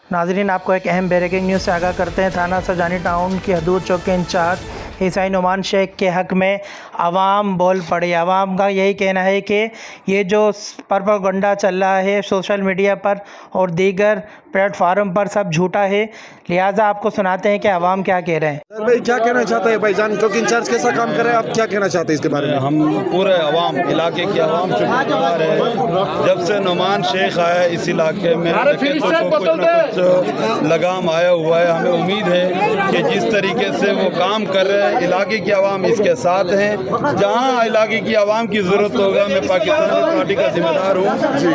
नाजरीन, आपको एक अहम ब्रेकिंग न्यूज़ से आगाह करते हैं। थाना सजानी टाउन की हदूद चौक के इंचार्ज ईसाई नुमान शेख के हक़ में आवाम बोल पड़ी। आवाम का यही कहना है कि ये जो प्रोपेगेंडा चल रहा है सोशल मीडिया पर और दीगर प्लेटफार्म पर सब झूठा है। लिहाजा आपको सुनाते हैं कि आवाम क्या कह रहे हैं। भाई क्या कहना चाहते हैं भाईजान, क्योंकि इंचार्ज कैसा काम कर रहे हैं, आप क्या कहना चाहते हैं इसके बारे में? हम पूरे अवाम इलाके की आवाम से गुज़ार है। जब से नुमान शेख आया इस इलाके में कुछ न कुछ लगाम आया हुआ है। हमें उम्मीद है कि जिस तरीके से वो काम कर रहे हैं इलाके की आवाम इसके साथ हैं। जहाँ इलाके की आवाम की ज़रूरत होगा, मैं पाकिस्तान पार्टी का जिम्मेदार हूँ,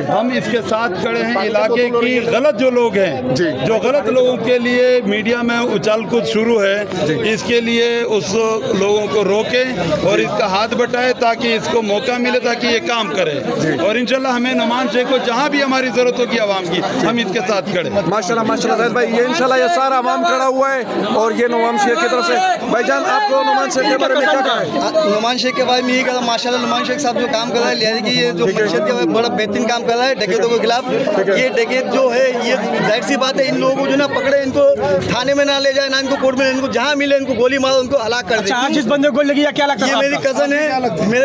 हम इसके साथ खड़े हैं। इलाके की गलत जो लोग हैं, जो गलत लोगों के लिए मीडिया में उछल कूद शुरू है, इसके लिए उस लोगों को रोके और इसका हाथ बटाए ताकि इसको मौका मिले ताकि ये काम करे। और इंशाल्लाह हमें नुमान शेख को जहाँ भी हमारी जरूरत होगी आवाम की, हम इसके साथ खड़े। माशाल्लाह माशाल्लाह जाहिद भाई, ये इंशाल्लाह ये सारा आवाम खड़ा हुआ है और ये नुमान शेख की तरफ से। भाईजान, आपको नुमान शेख के बारे में क्या कहा है? नुमान शेख के बारे में यही कहा माशाल्लाह नुमान शेख साहब जो काम कर रहा है, लिहाजा कि ये जो मकसद के बड़ा बेहतरीन काम कर रहा है डकैतों के खिलाफ। ये डकैत जो है, ये जाहिर सी बात है, इन लोगों को जो ना पकड़े, इनको थाने में ना ले जाए, ना इनको कोर्ट में, इनको जहाँ मिले इनको गोली मारो, उनको हलाक कर दे। जिस बंदे को लगी क्या लगता है? ये मेरी कजन है,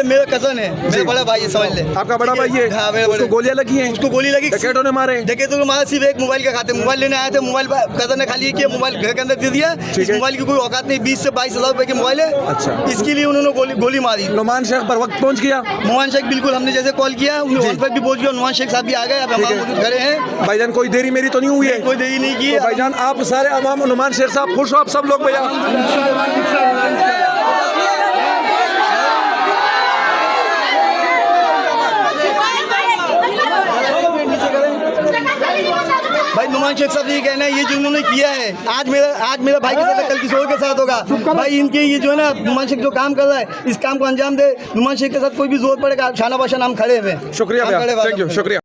मेरा कजन है, मेरा बड़ा भाई है, समझ ले। आपका बड़ा भाई है? हाँ, मेरे उसको गोलियां लगी हैं? उसको गोली लगी, डकैतों ने मारे? डकैतों ने मारा सिर्फ एक मोबाइल का खाते, मोबाइल लेने आए थे, मोबाइल कजन ने खाली किया, मोबाइल घर के अंदर दे दिया। इस मोबाइल की कोई औकात नहीं, 20 से 22 हज़ार रुपए की मोबाइल है। अच्छा, इसके लिए उन्होंने गोली मारी। नुमान शेख पर वक्त पहुंच गया? नुमान शेख बिल्कुल, हमने जैसे कॉल किया उन्हें ऑन पर भी पहुंच गया। नुमान शेख साहब भी आ गए, अब हम मौजूद खड़े हैं। भाईजान, कोई देरी मेरी तो नहीं हुई है? कोई देरी नहीं की। तो भाईजान, आप सारे अवाम नुमान शेख साहब खुश हो? आप सब लोग भैया भाई नुमान शेख साहब ये कहना है, ये जो उन्होंने किया है, आज मेरा भाई के साथ है, कल किसी और के साथ होगा। भाई इनके ये जो है ना, नुमान शेख जो काम कर रहा है, इस काम को अंजाम दे। नुमान शेख के साथ कोई भी जोर पड़ेगा, शाना बाशाना हम खड़े हुए। शुक्रिया भैया, थैंक यू, शुक्रिया।